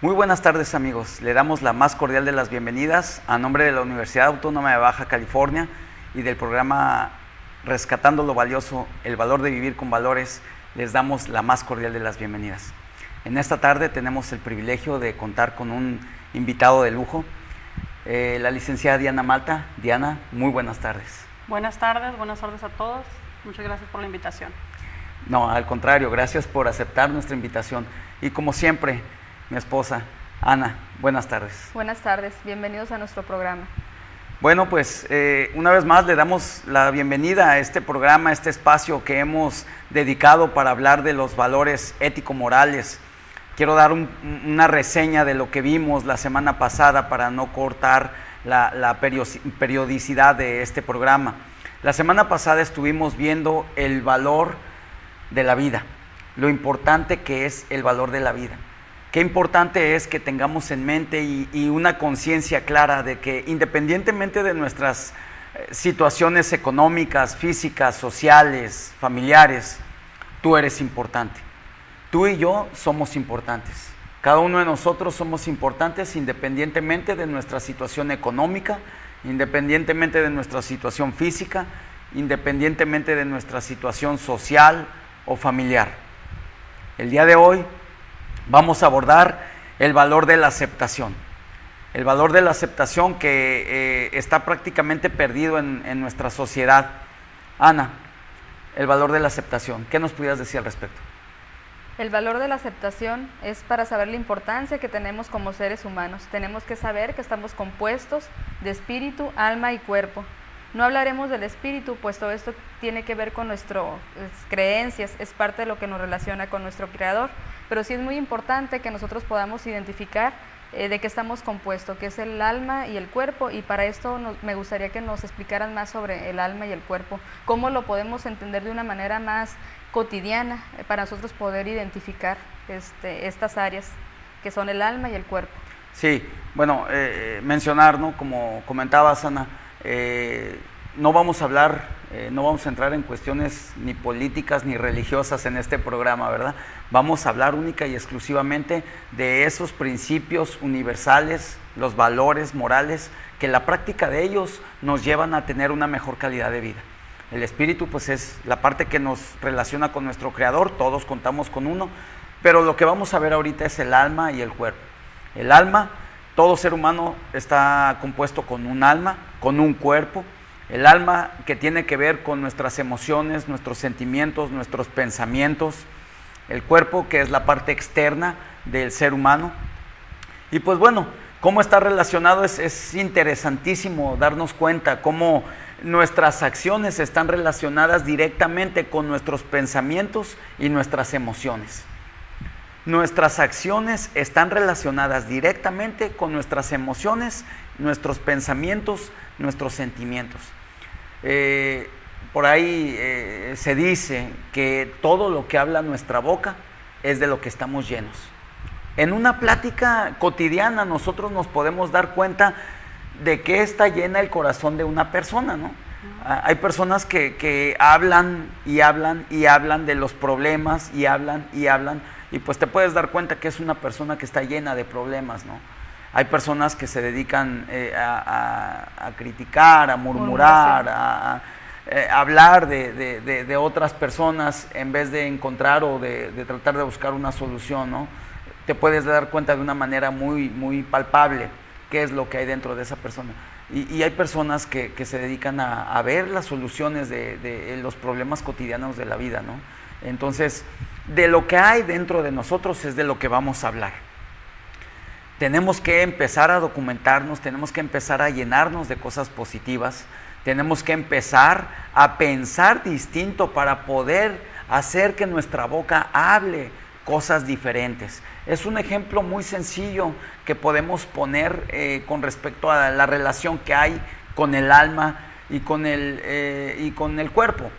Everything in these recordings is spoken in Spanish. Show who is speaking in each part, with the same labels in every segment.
Speaker 1: Muy buenas tardes, amigos. Le damos la más cordial de las bienvenidas a nombre de la Universidad Autónoma de Baja California y del programa Rescatando lo Valioso, el valor de vivir con valores. Les damos la más cordial de las bienvenidas. En esta tarde tenemos el privilegio de contar con un invitado de lujo, la licenciada Diana Malta. Diana, muy buenas tardes.
Speaker 2: Buenas tardes a todos. Muchas gracias por la invitación.
Speaker 1: No, al contrario, gracias por aceptar nuestra invitación. Y como siempre, mi esposa, Ana, buenas tardes.
Speaker 3: Buenas tardes, bienvenidos a nuestro programa.
Speaker 1: Bueno, pues una vez más le damos la bienvenida a este programa, a este espacio que hemos dedicado para hablar de los valores ético-morales. Quiero dar una reseña de lo que vimos la semana pasada para no cortar la periodicidad de este programa. La semana pasada estuvimos viendo el valor de la vida, lo importante que es el valor de la vida. Qué importante es que tengamos en mente y una conciencia clara de que independientemente de nuestras situaciones económicas, físicas, sociales, familiares, tú eres importante. Tú y yo somos importantes. Cada uno de nosotros somos importantes independientemente de nuestra situación económica, independientemente de nuestra situación física, independientemente de nuestra situación social o familiar. El día de hoy vamos a abordar el valor de la aceptación. El valor de la aceptación que está prácticamente perdido en nuestra sociedad. Ana, el valor de la aceptación, ¿qué nos pudieras decir al respecto?
Speaker 3: El valor de la aceptación es para saber la importancia que tenemos como seres humanos. Tenemos que saber que estamos compuestos de espíritu, alma y cuerpo. No hablaremos del espíritu, pues todo esto tiene que ver con nuestras creencias, es parte de lo que nos relaciona con nuestro Creador, pero sí es muy importante que nosotros podamos identificar de qué estamos compuestos, qué es el alma y el cuerpo, y para esto me gustaría que nos explicaran más sobre el alma y el cuerpo, cómo lo podemos entender de una manera más cotidiana para nosotros poder identificar estas áreas que son el alma y el cuerpo.
Speaker 1: Sí, bueno, mencionar, ¿no? Como comentabas, Ana, no vamos a hablar, no vamos a entrar en cuestiones ni políticas ni religiosas en este programa, ¿verdad? Vamos a hablar única y exclusivamente de esos principios universales, los valores morales, que la práctica de ellos nos llevan a tener una mejor calidad de vida. El espíritu, pues, es la parte que nos relaciona con nuestro Creador, todos contamos con uno, pero lo que vamos a ver ahorita es el alma y el cuerpo. El alma, todo ser humano está compuesto con un alma, con un cuerpo. El alma que tiene que ver con nuestras emociones, nuestros sentimientos, nuestros pensamientos. El cuerpo que es la parte externa del ser humano. Y pues bueno, cómo está relacionado es interesantísimo darnos cuenta cómo nuestras acciones están relacionadas directamente con nuestros pensamientos y nuestras emociones. Nuestras acciones están relacionadas directamente con nuestras emociones, nuestros pensamientos, nuestros sentimientos. Por ahí se dice que todo lo que habla nuestra boca es de lo que estamos llenos. En una plática cotidiana nosotros nos podemos dar cuenta de qué está llena el corazón de una persona, ¿no? Hay personas que hablan y hablan y hablan de los problemas y hablan, y pues te puedes dar cuenta que es una persona que está llena de problemas, ¿no? Hay personas que se dedican a criticar, a murmurar, a hablar de otras personas en vez de encontrar o de tratar de buscar una solución, ¿no? Te puedes dar cuenta de una manera muy palpable qué es lo que hay dentro de esa persona. Y hay personas que se dedican a ver las soluciones de los problemas cotidianos de la vida, ¿no? Entonces, de lo que hay dentro de nosotros es de lo que vamos a hablar. Tenemos que empezar a documentarnos, tenemos que empezar a llenarnos de cosas positivas, tenemos que empezar a pensar distinto para poder hacer que nuestra boca hable cosas diferentes. Es un ejemplo muy sencillo que podemos poner con respecto a la relación que hay con el alma y con el cuerpo.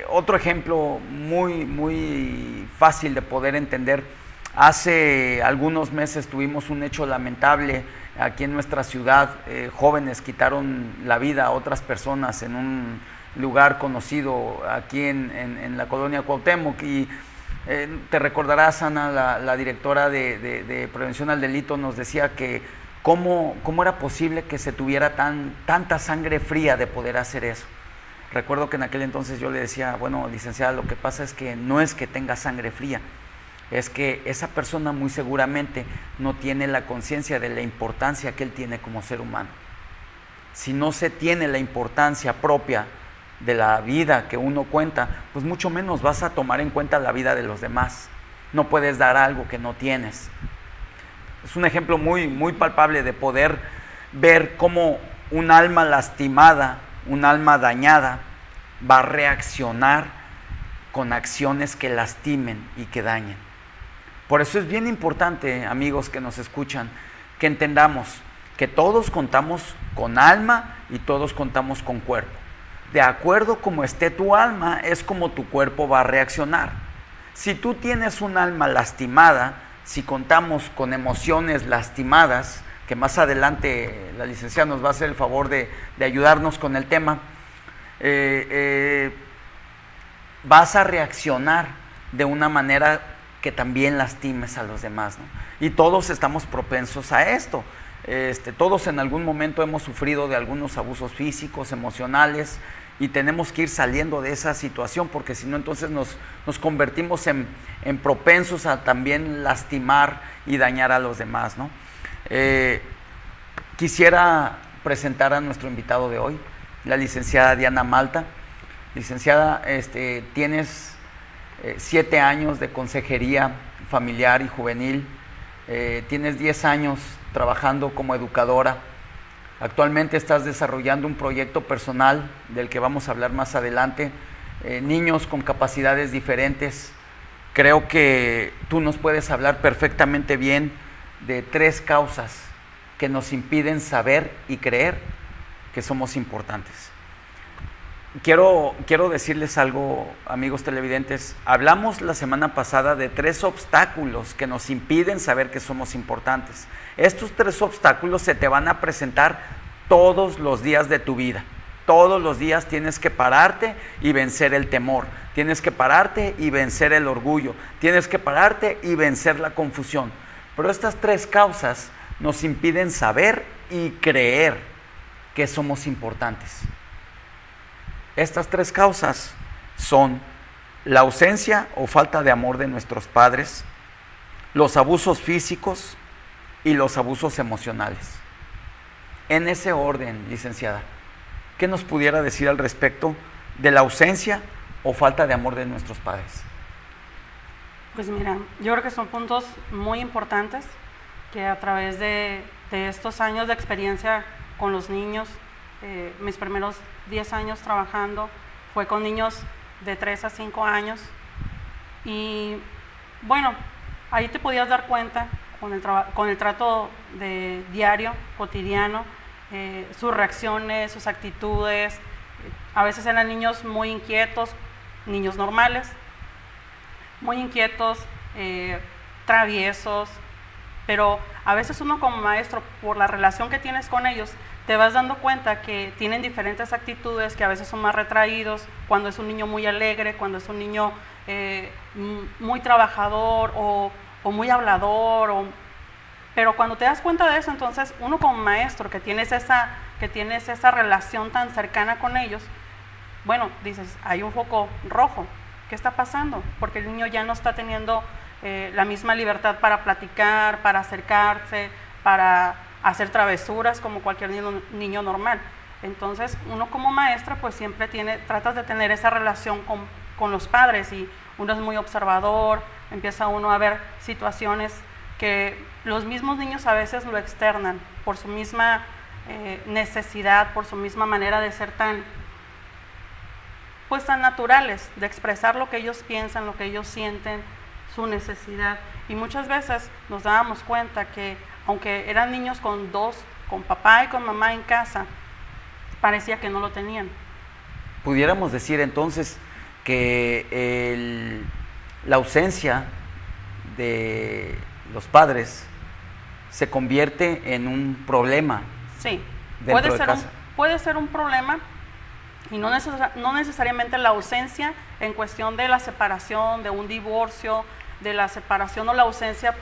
Speaker 1: Otro ejemplo muy fácil de poder entender. Hace algunos meses tuvimos un hecho lamentable aquí en nuestra ciudad. Jóvenes quitaron la vida a otras personas en un lugar conocido aquí en la colonia Cuauhtémoc, y Te recordarás, Ana, la directora de Prevención al Delito nos decía que cómo era posible que se tuviera tanta sangre fría de poder hacer eso. Recuerdo que en aquel entonces yo le decía, bueno, licenciada, lo que pasa es que no es que tenga sangre fría, es que esa persona muy seguramente no tiene la conciencia de la importancia que él tiene como ser humano. Si no se tiene la importancia propia de la vida que uno cuenta, pues mucho menos vas a tomar en cuenta la vida de los demás. No puedes dar algo que no tienes. Es un ejemplo muy palpable de poder ver cómo un alma lastimada, un alma dañada, va a reaccionar con acciones que lastimen y que dañen. Por eso es bien importante, amigos que nos escuchan, que entendamos que todos contamos con alma y todos contamos con cuerpo. De acuerdo como esté tu alma, es como tu cuerpo va a reaccionar. Si tú tienes un alma lastimada, si contamos con emociones lastimadas, que más adelante la licenciada nos va a hacer el favor de ayudarnos con el tema, vas a reaccionar de una manera que también lastimes a los demás, ¿no? Y todos estamos propensos a esto. Todos en algún momento hemos sufrido de algunos abusos físicos, emocionales, y tenemos que ir saliendo de esa situación, porque si no, entonces nos convertimos en propensos a también lastimar y dañar a los demás, ¿no? Quisiera presentar a nuestro invitado de hoy, la licenciada Diana Malta. Licenciada, tienes 7 años de consejería familiar y juvenil, tienes 10 años trabajando como educadora. Actualmente estás desarrollando un proyecto personal del que vamos a hablar más adelante, niños con capacidades diferentes. Creo que tú nos puedes hablar perfectamente bien de 3 causas que nos impiden saber y creer que somos importantes. Quiero decirles algo, amigos televidentes. Hablamos la semana pasada de 3 obstáculos que nos impiden saber que somos importantes. Estos 3 obstáculos se te van a presentar todos los días de tu vida. Todos los días tienes que pararte y vencer el temor. Tienes que pararte y vencer el orgullo. Tienes que pararte y vencer la confusión. Pero estas 3 causas nos impiden saber y creer que somos importantes. Estas 3 causas son la ausencia o falta de amor de nuestros padres, los abusos físicos y los abusos emocionales. En ese orden, licenciada, ¿qué nos pudiera decir al respecto de la ausencia o falta de amor de nuestros padres?
Speaker 2: Pues mira, yo creo que son puntos muy importantes que a través de estos años de experiencia con los niños, mis primeros 10 años trabajando fue con niños de 3 a 5 años, y bueno, ahí te podías dar cuenta con el trato de diario, cotidiano, sus reacciones, sus actitudes. A veces eran niños muy inquietos, niños normales, muy inquietos, traviesos, pero a veces uno como maestro, por la relación que tienes con ellos, te vas dando cuenta que tienen diferentes actitudes, que a veces son más retraídos, cuando es un niño muy alegre, cuando es un niño muy trabajador o muy hablador, pero cuando te das cuenta de eso, entonces uno como maestro que tienes esa relación tan cercana con ellos, bueno, dices, hay un foco rojo, ¿qué está pasando? Porque el niño ya no está teniendo la misma libertad para platicar, para acercarse, para hacer travesuras como cualquier niño normal. Entonces uno como maestra pues siempre tratas de tener esa relación con los padres, y uno es muy observador, empieza uno a ver situaciones que los mismos niños a veces lo externan por su misma necesidad, por su misma manera de ser tan naturales, de expresar lo que ellos piensan, lo que ellos sienten, su necesidad. Y muchas veces nos dábamos cuenta que aunque eran niños con papá y con mamá en casa, parecía que no lo tenían.
Speaker 1: Pudiéramos decir entonces que la ausencia de los padres se convierte en un problema.
Speaker 2: Sí,
Speaker 1: dentro de casa.
Speaker 2: puede ser un problema, Y no necesariamente la ausencia en cuestión de la separación, de un divorcio, de la separación o la ausencia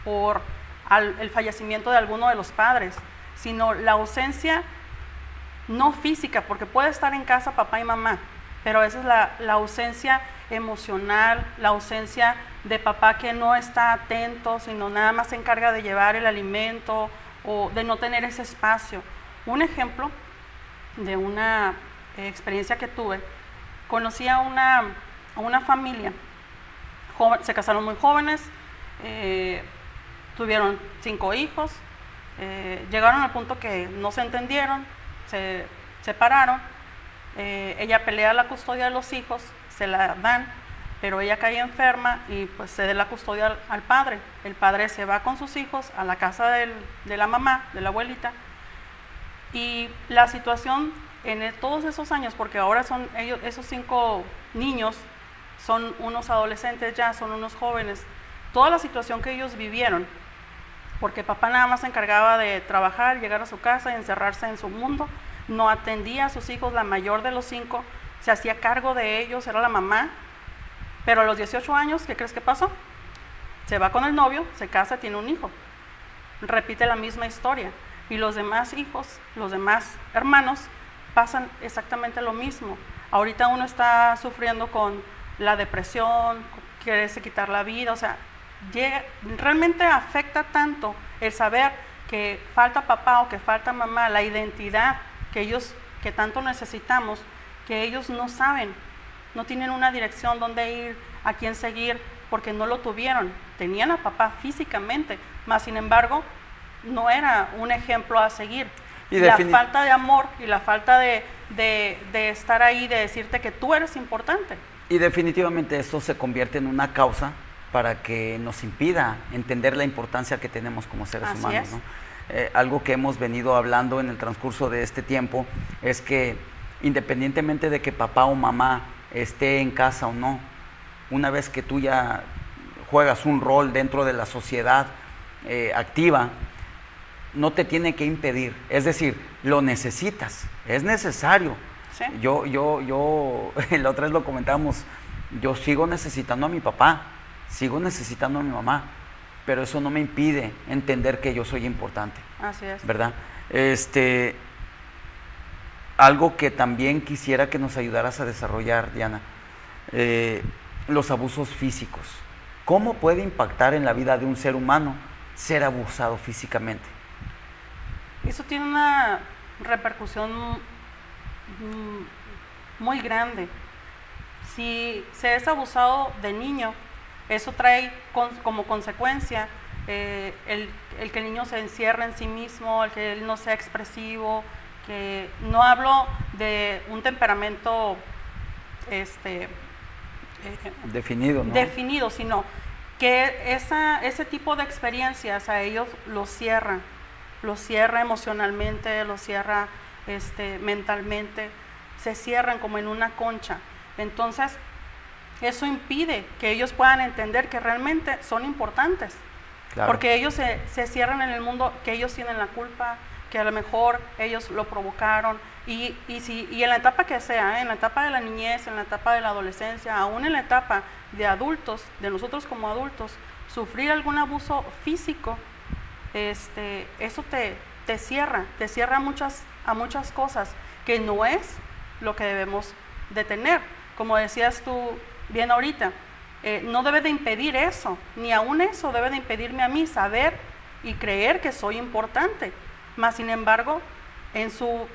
Speaker 2: por el fallecimiento de alguno de los padres, sino la ausencia no física, porque puede estar en casa papá y mamá, pero esa es la ausencia emocional, la ausencia de papá que no está atento, sino nada más se encarga de llevar el alimento o de no tener ese espacio. Un ejemplo de una experiencia que tuve, conocí a una familia, se casaron muy jóvenes, tuvieron 5 hijos, llegaron al punto que no se entendieron, se separaron, ella pelea la custodia de los hijos, se la dan, pero ella cae enferma y pues cede la custodia al padre. El padre se va con sus hijos a la casa de la mamá, de la abuelita, y la situación en todos esos años, porque ahora son ellos, esos 5 niños son unos adolescentes ya, son unos jóvenes, toda la situación que ellos vivieron, porque papá nada más se encargaba de trabajar, llegar a su casa y encerrarse en su mundo, no atendía a sus hijos, la mayor de los 5 se hacía cargo de ellos, era la mamá, pero a los 18 años, ¿qué crees que pasó? Se va con el novio, se casa, tiene un hijo, repite la misma historia, y los demás hijos, los demás hermanos, pasan exactamente lo mismo. Ahorita uno está sufriendo con la depresión, quererse quitar la vida, o sea, realmente afecta tanto el saber que falta papá o que falta mamá, la identidad que tanto necesitamos, que ellos no saben, no tienen una dirección donde ir, a quién seguir, porque no lo tuvieron. Tenían a papá físicamente, mas sin embargo no era un ejemplo a seguir. Y la falta de amor y la falta de estar ahí, de decirte que tú eres importante.
Speaker 1: Y definitivamente eso se convierte en una causa para que nos impida entender la importancia que tenemos como seres humanos, ¿no? Algo que hemos venido hablando en el transcurso de este tiempo es que independientemente de que papá o mamá esté en casa o no, una vez que tú ya juegas un rol dentro de la sociedad activa, no te tiene que impedir, es decir, lo necesitas, es necesario.
Speaker 2: ¿Sí?
Speaker 1: Yo la otra vez lo comentábamos, yo sigo necesitando a mi papá, sigo necesitando a mi mamá, pero eso no me impide entender que yo soy importante.
Speaker 2: Así es.
Speaker 1: ¿Verdad? Algo que también quisiera que nos ayudaras a desarrollar, Diana, los abusos físicos. ¿Cómo puede impactar en la vida de un ser humano ser abusado físicamente?
Speaker 2: Eso tiene una repercusión muy grande. Si se es abusado de niño, eso trae como consecuencia el que el niño se encierre en sí mismo, el que él no sea expresivo, que no hablo de un temperamento
Speaker 1: definido, ¿no?
Speaker 2: Definido, sino que ese tipo de experiencias a ellos los cierra emocionalmente, los cierra mentalmente, se cierran como en una concha. Entonces, eso impide que ellos puedan entender que realmente son importantes. Claro. Porque ellos se cierran en el mundo, que ellos tienen la culpa, que a lo mejor ellos lo provocaron, y en la etapa que sea, en la etapa de la niñez, en la etapa de la adolescencia, aún en la etapa de adultos, de nosotros como adultos, sufrir algún abuso físico, eso te cierra a muchas cosas, que no es lo que debemos de tener. Como decías tú bien ahorita, no debe de impedir eso, ni aún eso debe de impedirme a mí saber y creer que soy importante. Mas sin embargo, en su